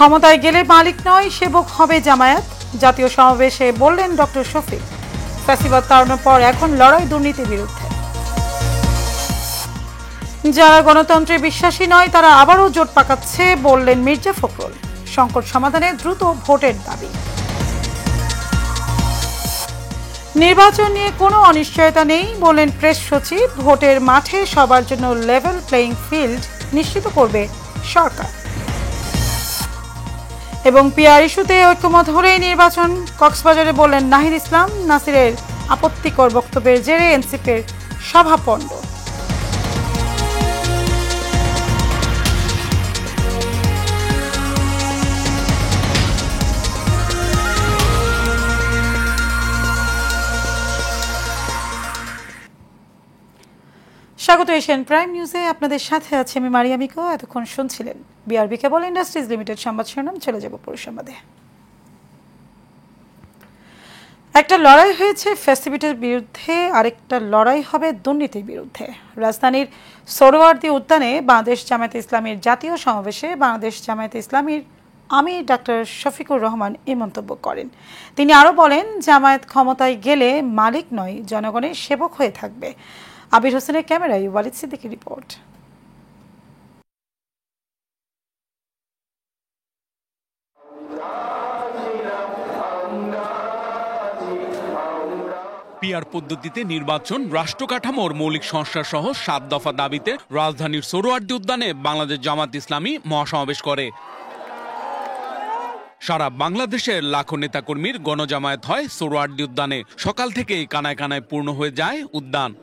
ক্ষমতায় গেলে মালিক নয় সেবক হবে জামায়াত, জাতীয় সমাবেশে বললেন ডক্টর শফিক। ফ্যাসিবাদ তাড়ানোর পর এখন লড়াই দুর্নীতির বিরুদ্ধে। যারা গণতন্ত্রে বিশ্বাসী নয় তারা আবারও জোট পাকাচ্ছে বললেন মির্জা ফখরুল। সংকট সমাধানে দ্রুত ভোটের দাবি। নির্বাচন নিয়ে কোনো অনিশ্চয়তা নেই বললেন প্রেস সচিব। ভোটের মাঠে সবার জন্য লেভেল প্লেইং ফিল্ড নিশ্চিত করবে সরকার। এবং পিআর ইস্যুতে ঐক্যমত হলেই নির্বাচন, কক্সবাজারে বললেন নাহিদ ইসলাম। নাসিরের আপত্তিকর বক্তব্যের জেরে এনসিপির সভা পণ্ড। স্বাগত এশিয়ান প্রাইম নিউজে, আপনাদের সাথে আছে আমি মারিয়া মিকো। এতক্ষণ শুনছিলেন বিআরবি কেবল ইন্ডাস্ট্রিজ লিমিটেড সংবাদ শিরোনাম। চলে যাব পরিসংবাদে। একটা লড়াই হয়েছে ফ্যাসিবাদের বিরুদ্ধে, আরেকটা লড়াই হবে দুর্নীতির বিরুদ্ধে। রাজধানীর সোহরাওয়ার্দী উদ্যানে বাংলাদেশ জামায়াতে ইসলামীর জাতীয় সমাবেশে বাংলাদেশ জামায়াতে ইসলামীর আমির ডক্টর শফিকুর রহমান এই মন্তব্য করেন। তিনি আরও বলেন, জামায়াত ক্ষমতায় গেলে মালিক নয় জনগণের সেবক হয়ে থাকবে। আবির হোসেনের ক্যামেরায় ওয়ালিদ সিদ্দিকীর রিপোর্ট। পিআর পদ্ধতিতে নির্বাচন, রাষ্ট্র কাঠামোর মৌলিক সংস্কার সহ ৭ দফা দাবিতে রাজধানীর সোহরাওয়ার্দী উদ্যানে বাংলাদেশ জামায়াত ইসলামী মহাসমাবেশ করে। সারা বাংলাদেশের লাখো নেতাকর্মীর গণজামায়াত হয় সোহরাওয়ার্দী উদ্যানে। সকাল থেকেই কানায় কানায় পূর্ণ হয়ে যায় উদ্যান।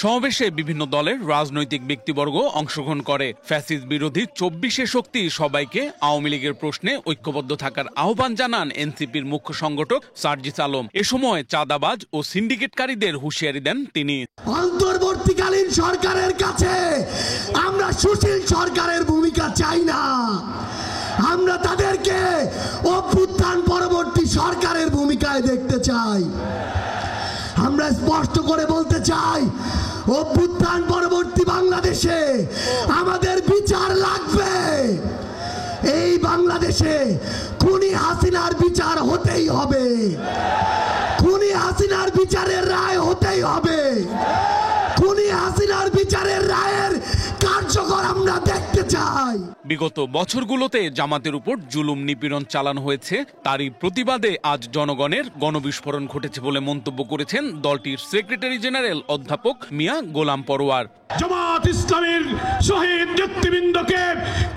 সমাবেশে বিভিন্ন দলের রাজনৈতিক ব্যক্তিবর্গ অংশগ্রহণ করে। ফ্যাসিস্ট বিরোধী ২৪শে শক্তি সবাইকে আওয়ামী লীগের প্রশ্নে ঐক্যবদ্ধ থাকার আহ্বান জানান এনসিপির মুখ্য সংগঠক সার্জিস আলম। এ সময় চাঁদাবাজ ও সিন্ডিকেটকারীদের হুঁশিয়ারি দেন তিনি। অন্তর্বর্তীকালীন সরকারের কাছে আমরা সুশীল সরকারের ভূমিকা চাই না, আমরা তাদেরকে অভ্যুত্থান পরবর্তী সরকারের ভূমিকায় দেখতে চাই। আমরা স্পষ্ট করে বলতে চাই, অভ্যুত্থান পরবর্তী বাংলাদেশে আমাদের বিচার লাগবে। এই বাংলাদেশে খুনি হাসিনার বিচার হতেই হবে, খুনি হাসিনার বিচারের রায় হতেই হবে, খুনি হাসিনার বিচারের রায়ের কার্যকর আমরা দেখতে চাই। বিগত বছরগুলোতে জামাতের উপর জুলুম নিপীড়ন চালানো হয়েছে, তারই প্রতিবাদে আজ জনগণের গণবিস্ফোরণ ঘটেছে বলে মন্তব্য করেছেন দলটির সেক্রেটারি জেনারেল অধ্যাপক মিয়া গোলাম পরোয়ার। জামাত ইসলামীর শহীদ নেতৃবৃন্দকে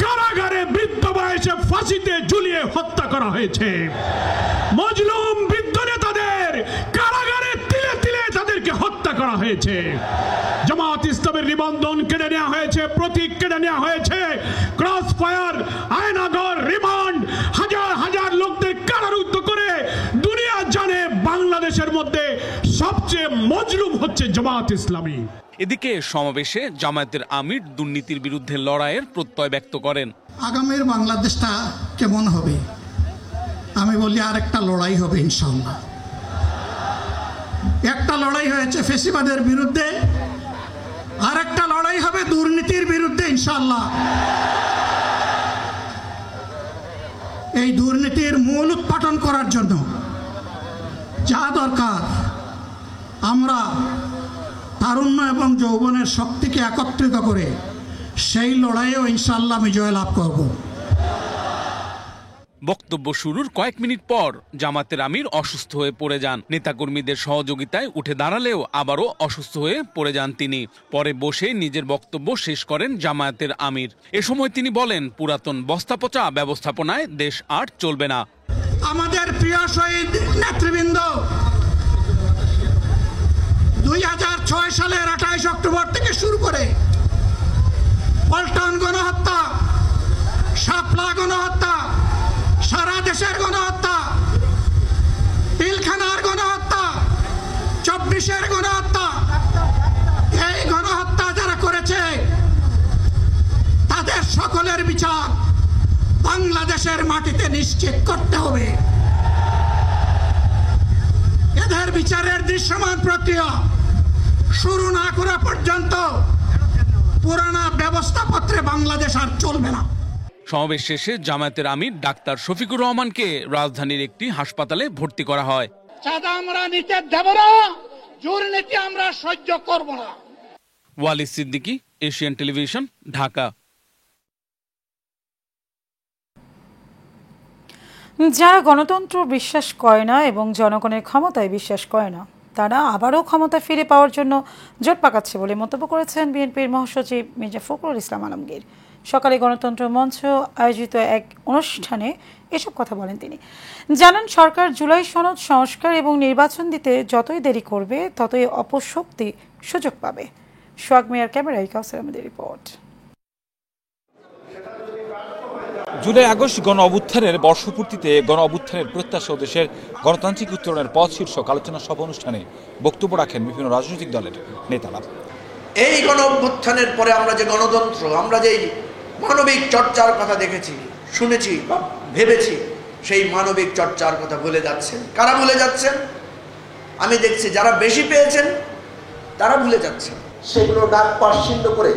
কারাগারে বৃদ্ধ বয়সে ফাঁসিতে ঝুলিয়ে হত্যা করা হয়েছে। মজলুম বৃদ্ধ নেতাদের কারাগারে তিলে তিলে তাদেরকে হত্যা করা হয়েছে। জামাত ইসলামের নিবন্ধন কেড়ে নেওয়া হয়েছে, প্রতীক কেড়ে নেওয়া হয়েছে, ক্রস ফায়ার, আয়নাগর, রিমান্ড, হাজার হাজার লোকদের কারারুদ্ধ করে দুনিয়া জানে বাংলাদেশের মধ্যে সবচেয়ে মজলুম হচ্ছে জামাত ইসলামী। এদিকে সমাবেশে জামায়াতের আমির দুর্নীতির বিরুদ্ধে লড়াইয়ের প্রত্যয় ব্যক্ত করেন। আগামীর বাংলাদেশটা কেমন হবে? আমি বলি আরেকটা লড়াই হবে ইনশাআল্লাহ। একটা লড়াই হয়েছে ফ্যাসিবাদের বিরুদ্ধে, আরেকটা লড়াই হবে দুর্নীতির বিরুদ্ধে ইনশাআল্লাহ। এই দুর্নীতির মূল উৎপাটন করার জন্য যা দরকার, আমরা তারুণ্য এবং যৌবনের শক্তিকে একত্রিত করে সেই লড়াইয়েও ইনশাআল্লাহ আমি জয়লাভ করব। বক্তব্য শুরুর কয়েক মিনিট পর জামাতের আমির অসুস্থ হয়ে পড়ে যান। নেতাকর্মীদের সহযোগিতায় উঠে দাঁড়ালেও আবারও অসুস্থ হয়ে পড়ে যান তিনি। পরে বসে নিজের বক্তব্য শেষ করেন জামায়াতের আমির। এ সময় তিনি বলেন, পুরাতন বস্তাপচা ব্যবস্থাপনায় দেশ আর চলবে না। আমাদের প্রিয় শহীদ নেতৃবৃন্দ 2006 সালের 28 অক্টোবর থেকে শুরু করে পল্টন গণহত্যা, শাপলা গণহত্যা, সারা দেশের গণহত্যা, পিলখানার গণহত্যা, 24-এর গণহত্যা, এই গণহত্যা যারা করেছে তাদের সকলের বিচার বাংলাদেশের মাটিতে নিশ্চিত করতে হবে। এদের বিচারের দৃশ্যমান প্রক্রিয়া শুরু না করা পর্যন্ত পুরানা ব্যবস্থাপত্রে বাংলাদেশ আর চলবে না। সমাবেশ শেষে জামায়াতের আমির ডাক্তার শফিকুর রহমানকে রাজধানীর একটি হাসপাতালে ভর্তি করা হয়। চাঁদা আমরা নিতে দেব না, দুর্নীতি আমরা সহ্য করব না। Walid Siddiqui, Asian television, Dhaka. যারা গণতন্ত্র বিশ্বাস করে না এবং জনগণের ক্ষমতায় বিশ্বাস করে না, তারা আবারও ক্ষমতা ফিরে পাওয়ার জন্য জোট পাকাচ্ছে বলে মন্তব্য করেছেন বিএনপির মহাসচিব মির্জা ফখরুল ইসলাম আলমগীর। সকালে গণতন্ত্র মঞ্চ আয়োজিত এক অনুষ্ঠানে এসব কথা বলেন তিনি। জানান, সরকার জুলাই সনদ সংস্কার এবং নির্বাচন দিতে যতই দেরি করবে ততই অপশক্তি সুযোগ পাবে। সোহাগ মিয়ার ক্যামেরায় কাউসার আহমেদের রিপোর্ট। জুলাই আগস্ট গণ অভ্যুত্থানের বর্ষপূর্তিতে গণ অভ্যুত্থানের প্রত্যাশা ও দেশের গণতান্ত্রিক উত্তরণের পথ শীর্ষক আলোচনা সভা অনুষ্ঠানে বক্তব্য রাখেন বিভিন্ন রাজনৈতিক দলের নেতারা। এই গণ অভ্যুত্থানের পরে আমরা যে গণতন্ত্র, আমরা যেই মানবিক চর্চার কথা দেখেছি, শুনেছি বা ভেবেছি, সেই মানবিক চর্চার কথা ভুলে যাচ্ছেন। কারা ভুলে যাচ্ছেন? আমি দেখছি যারা বেশি পেয়েছেন তারা ভুলে যাচ্ছেন। সেগুলো ডাক পার্শ্বিন্য করে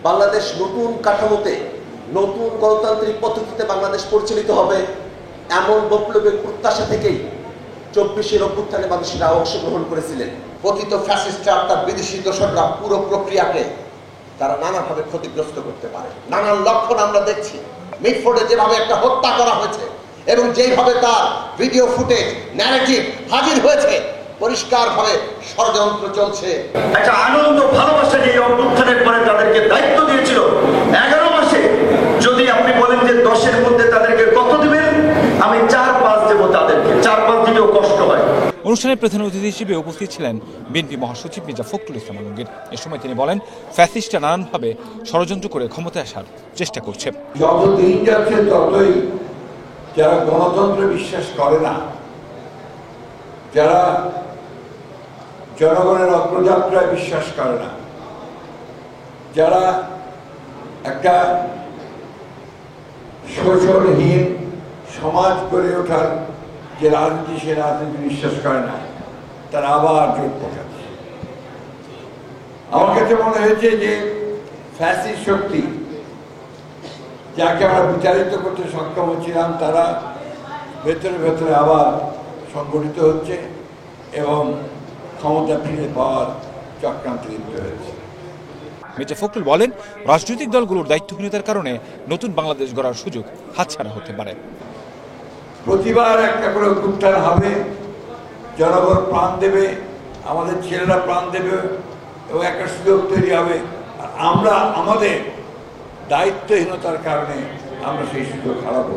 বাংলাদেশ নতুন কাঠামোতে, নতুন গণতান্ত্রিক পদ্ধতিতে বাংলাদেশ পরিচালিত হবে, এমন বৈপ্লবিক প্রত্যাশা থেকেই 24-এর অভ্যুত্থানে মানুষেরা অংশগ্রহণ করেছিলেন। পতিত ফ্যাসিস্টরা, তার বিদেশি দোসররা পুরো প্রক্রিয়াকে তারা নানাভাবে ক্ষতিগ্রস্ত করতে পারে। নানান লক্ষণ আমরা দেখছি। মিটফোর্ডে যেভাবে একটা হত্যা করা হয়েছে এবং যেভাবে তার ভিডিও ফুটেজ, ন্যারেটিভ হাজির হয়েছে, পরিষ্কারভাবে ষড়যন্ত্র চলছে। একটা আনন্দ ভালোবাসা যে অভ্যুত্থানের পরে তাদেরকে দায়িত্ব দিয়েছিল 11 মাসে, যদি আপনি বলেন যে 10-এর মধ্যে তাদেরকে কত দিবেন, আমি 4-5 দেবো তাদেরকে। 4-5 দিলেও কষ্ট হয়। অনুষ্ঠানে প্রধান অতিথি হিসেবে উপস্থিত ছিলেন বিএনপি মহাসচিব মির্জা ফখরুল ইসলাম আলমগীর। এ সময় তিনি বলেন, ফ্যাসিস্টরা নানানভাবে ষড়যন্ত্র করে ক্ষমতায় আসার চেষ্টা করছে। যতদিন যাচ্ছে ততই যারা গণতন্ত্রে বিশ্বাস করে না, যারা জনগণের অগ্রযাত্রায় বিশ্বাস করে না, যারা একটা শোষণহীন সমাজ গড়ে ওঠার যে রাজনীতি, সে রাজনীতি বিশ্বাস করে না, তারা আবার জোট পাকাচ্ছে। আমার কাছে মনে হয়েছে যে ফ্যাসিস্ট শক্তি, যাকে আমরা বিচারিত করতে সক্ষম হচ্ছিলাম, তারা ভেতরে ভেতরে আবার সংগঠিত হচ্ছে এবং ক্ষমতা ফিরে পাওয়ার চক্রান্তে লিপ্ত হয়েছে। মির্জা ফখরুল বলেন, রাজনৈতিক দলগুলোর দায়িত্বহীনতার কারণে নতুন বাংলাদেশ গড়ার সুযোগ হাতছাড়া হতে পারে। প্রতিবার একটা করে অভ্যুত্থান হবে, জনগণ প্রাণ দেবে, আমাদের ছেলেরা প্রাণ দেবে এবং একটা সুযোগ তৈরি হবে। আর আমরা আমাদের দায়িত্বহীনতার কারণে আমরা সেই সুযোগ হারাবো,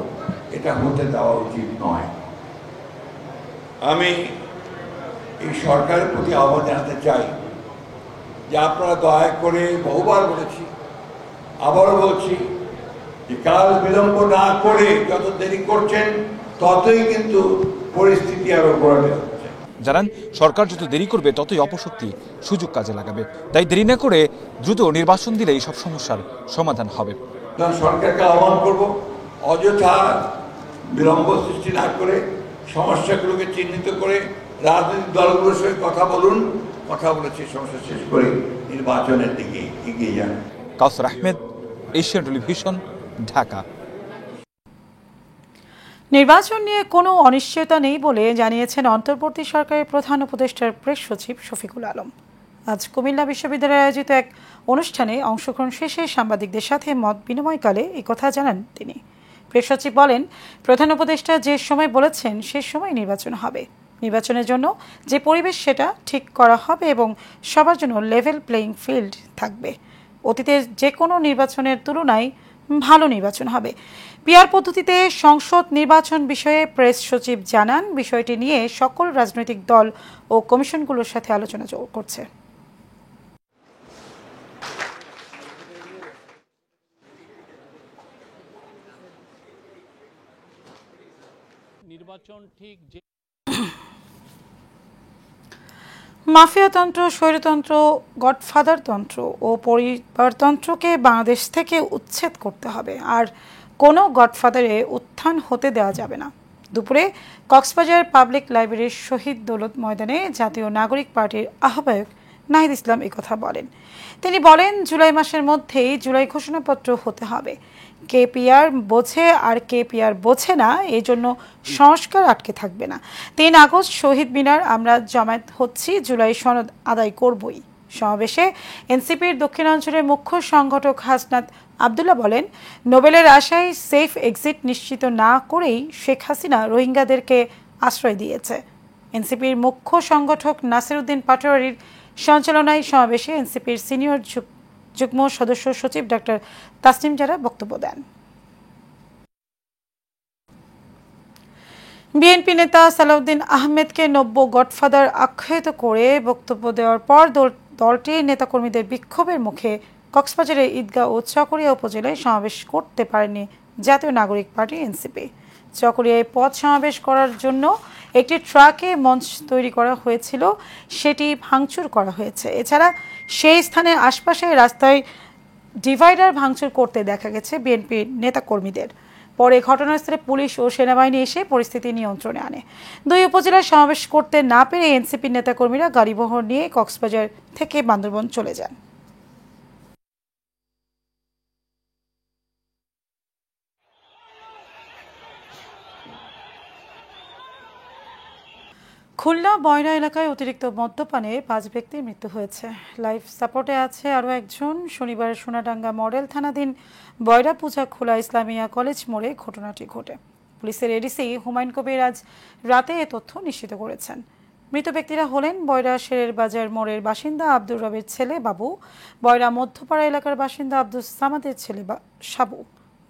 এটা হতে দেওয়া উচিত নয়। আমি এই সরকারের প্রতি আহ্বান জানাতে চাই যে আপনারা দয়া করে, বহুবার বলেছি, আবারও বলছি, যে কাল বিলম্ব না করে যত দেরি করছেন ততই কিন্তু পরিস্থিতি আরো গড়ে হচ্ছে। জানান, সরকার যত দেরি করবে ততই অপশক্তি সুযোগ কাজে লাগাবে। তাই দেরি না করে দ্রুত নির্বাচন দিলেই সব সমস্যার সমাধান হবে। সরকারকে আহ্বান করব, অযথা বিলম্ব সৃষ্টি না করে সমস্যাগুলোকে চিহ্নিত করে রাজনৈতিক দলগুলোর সঙ্গে কথা বলুন, কথা বলে সেই সমস্যা শেষ করে নির্বাচনের দিকে এগিয়ে যান। কাউসার আহমেদ, এশিয়ান টেলিভিশন, ঢাকা। নির্বাচন নিয়ে কোনো অনিশ্চয়তা নেই বলে জানিয়েছেন অন্তর্বর্তী সরকারের প্রধান উপদেষ্টার প্রেস সচিব শফিকুল আলম। আজ কুমিল্লা বিশ্ববিদ্যালয়ে আয়োজিত এক অনুষ্ঠানে অংশগ্রহণ শেষে সাংবাদিকদের সাথে মত বিনিময়কালে এই কথা জানান তিনি। প্রেস সচিব বলেন, প্রধান উপদেষ্টা যে সময় বলেছেন সে সময় নির্বাচন হবে। নির্বাচনের জন্য যে পরিবেশ সেটা ঠিক করা হবে এবং সবার জন্য লেভেল প্লেইং ফিল্ড থাকবে। অতীতের যে কোনো নির্বাচনের তুলনায় ভালো নির্বাচন হবে। পিআর পদ্ধতিতে সংসদ নির্বাচন বিষয়ে প্রেস সচিব জানান, বিষয়টি নিয়ে সকল রাজনৈতিক দল ও কমিশনগুলোর সাথে আলোচনা করছে। নির্বাচন ঠিক যে মাফিয়াতন্ত্র, স্বৈরতন্ত্র, গডফাদারতন্ত্র ও পরিবারতন্ত্রকে বাংলাদেশ থেকে উচ্ছেদ করতে হবে, আর কোনো গডফাদারে উত্থান হতে দেওয়া যাবে না। দুপুরে কক্সবাজার পাবলিক লাইব্রেরির শহীদ দৌলত ময়দানে জাতীয় নাগরিক পার্টির আহ্বায়ক নাহিদ ইসলাম কথা বলেন। তিনি বলেন, জুলাই মাসের মধ্যেই জুলাই ঘোষণাপত্র হতে হবে। কেপিআর বোঝে আর কেপিআর বোঝে না, এই জন্য সংস্কার আটকে থাকবে না। 3 আগস্ট শহীদ মিনার আমরা জামায়াত হচ্ছি, জুলাই সনদ আদায় করবই। সমাবেশে এনসিপির দক্ষিণাঞ্চলের মুখ্য সংগঠক হাসনাত আবদুল্লাহ বলেন, নোবেলের আশায় সেফ এক্সিট নিশ্চিত না করেই শেখ হাসিনা রোহিঙ্গাদেরকে আশ্রয় দিয়েছে। এনসিপির মুখ্য সংগঠক নাসিরউদ্দিন পাটোয়ারির সঞ্চালনায় সমাবেশে এনসিপির সিনিয়র যুগ্ম সদস্য সচিব ডক্টর তাসনিম জারা বক্তব্য দেন। বিএনপি নেতা সালাউদ্দিন আহমেদকে নব্য গডফাদার আখ্যায়িত করে বক্তব্য দেওয়ার পর দলটির নেতাকর্মীদের বিক্ষোভের মুখে কক্সবাজারের ঈদগাঁও ও চকরিয়া উপজেলায় সমাবেশ করতে পারেনি জাতীয় নাগরিক পার্টি এনসিপি। চকরিয়ায় পথ সমাবেশ করার জন্য একটি ট্রাকে মঞ্চ তৈরি করা হয়েছিল, সেটি ভাঙচুর করা হয়েছে। এছাড়া সেই স্থানের আশপাশে রাস্তায় ডিভাইডার ভাঙচুর করতে দেখা গেছে বিএনপির নেতাকর্মীদের। পরে ঘটনাস্থলে পুলিশ ও সেনাবাহিনী এসে পরিস্থিতি নিয়ন্ত্রণে আনে। 2 উপজেলায় সমাবেশ করতে না পেরে এনসিপির নেতাকর্মীরা গাড়িবহর নিয়ে কক্সবাজার থেকে বান্দরবন চলে যান। খুলনা বয়রা এলাকায় অতিরিক্ত মদ্যপানে 5 ব্যক্তির মৃত্যু হয়েছে। লাইফ সাপোর্টে আছে আরও একজন। শনিবার সোনাডাঙ্গা মডেল থানাধীন বয়রা পূজা খোলা ইসলামিয়া কলেজ মোড়ে ঘটনাটি ঘটে। পুলিশের এডিসি হুমায়ুন কবির আজ রাতে এ তথ্য নিশ্চিত করেছেন। মৃত ব্যক্তিরা হলেন বয়রা শেরের বাজার মোড়ের বাসিন্দা আব্দুর রবের ছেলে বাবু, বয়রা মধ্যপাড়া এলাকার বাসিন্দা আব্দুল সামাদের ছেলে সাবু,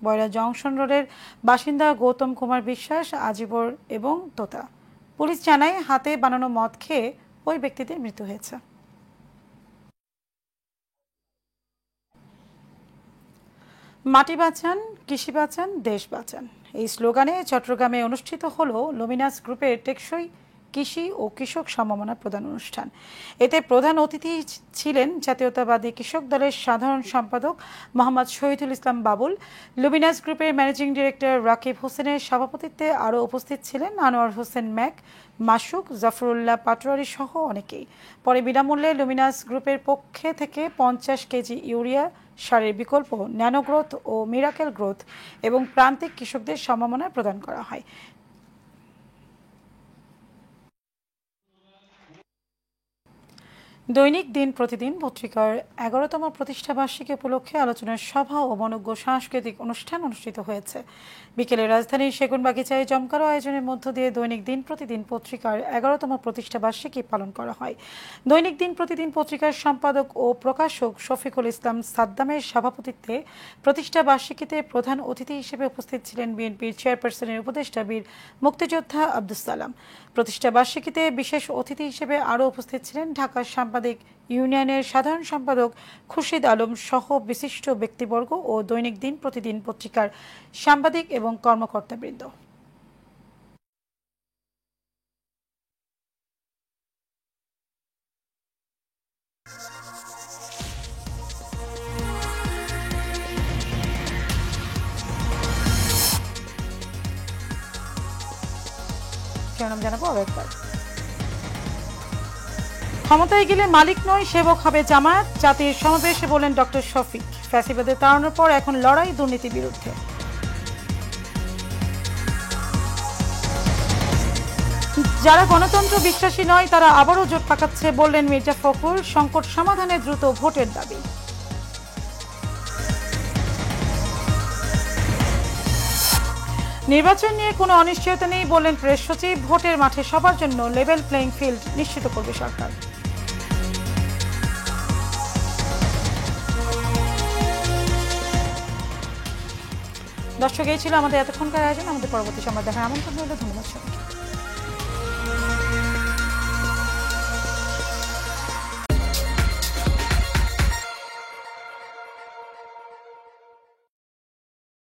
বয়রা জংশন রোডের বাসিন্দা গৌতম কুমার বিশ্বাস, আজিবর এবং তোতা। পুলিশ জানায়, হাতে বানানো মদ খেয়ে ওই ব্যক্তিদের মৃত্যু হয়েছে। মাটি বাঁচান, কৃষি বাঁচান, দেশ বাঁচান, এই স্লোগানে চট্টগ্রামে অনুষ্ঠিত হলো লুমিনাস গ্রুপের টেকসই কৃষি ও কৃষক সম্মাননা প্রদান অনুষ্ঠান। এতে প্রধান অতিথি ছিলেন জাতীয়তাবাদী কৃষক দলের সাধারণ সম্পাদক মোহাম্মদ শহীদুল ইসলাম বাবুল। লুমিনাস গ্রুপের ম্যানেজিং ডিরেক্টর রাকিব হোসেনের সভাপতিত্বে আরও উপস্থিত ছিলেন আনোয়ার হোসেন ম্যাক, মাসুক, জাফরুল্লাহ পাটোয়ারি সহ অনেকেই। পরে বিনামূল্যে লুমিনাস গ্রুপের পক্ষে থেকে 50 কেজি ইউরিয়া সারের বিকল্প ন্যানো গ্রোথ ও মিরাকেল গ্রোথ এবং প্রান্তিক কৃষকদের সম্মাননা প্রদান করা হয়। দৈনিক দিন প্রতিদিন পত্রিকার 11তম প্রতিষ্ঠা বার্ষিকী উপলক্ষে আলোচনা সভা ও মনোজ্ঞ সাংস্কৃতিক অনুষ্ঠান অনুষ্ঠিত হয়েছে। বিকেলে রাজধানীর সেগুনবাগিচায় জমকালো আয়োজনের মধ্য দিয়ে দৈনিক দিন প্রতিদিন পত্রিকার 11তম প্রতিষ্ঠা বার্ষিকী পালন করা হয়। দৈনিক দিন প্রতিদিন পত্রিকার সম্পাদক ও প্রকাশক শফিকুল ইসলাম সাদ্দামের সভাপতিত্বে প্রতিষ্ঠা বার্ষিকীতে প্রধান অতিথি হিসেবে উপস্থিত ছিলেন বিএনপির চেয়ারপারসনের উপদেষ্টা বীর মুক্তিযোদ্ধা আব্দুস সালাম। প্রতিষ্ঠা বার্ষিকীতে বিশেষ অতিথি হিসেবে আরও উপস্থিত ছিলেন ঢাকার সাংবাদিক ইউনিয়নের সাধারণ সম্পাদক খুরশিদ আলম সহ বিশিষ্ট ব্যক্তিবর্গ ও দৈনিক দিন প্রতিদিন পত্রিকার সাংবাদিক এবং কর্মকর্তাবৃন্দ। জানাবো আরো একবার, ক্ষমতায় গেলে মালিক নয় সেবক হবে জামায়াত, জাতির সমাবেশে বলেন ডক্টর শফিক। ফ্যাসিবাদের তাড়ানোর পর এখন লড়াই দুর্নীতির বিরুদ্ধে। যারা গণতন্ত্র বিশ্বাসী নয় তারা আবারও জোট পাকাচ্ছে বললেন মির্জা ফখরুল। সংকট সমাধানে দ্রুত ভোটের দাবি। নির্বাচন নিয়ে কোনো অনিশ্চয়তা নেই বললেন প্রেস সচিব। ভোটের মাঠে সবার জন্য লেভেল প্লেইং ফিল্ড নিশ্চিত করবে সরকার। দর্শক, এই ছিল আমাদের এতক্ষণকার আয়োজন। আমাদের পরবর্তী সংবাদ দেখার আমন্ত্রণ রইল। ধন্যবাদ।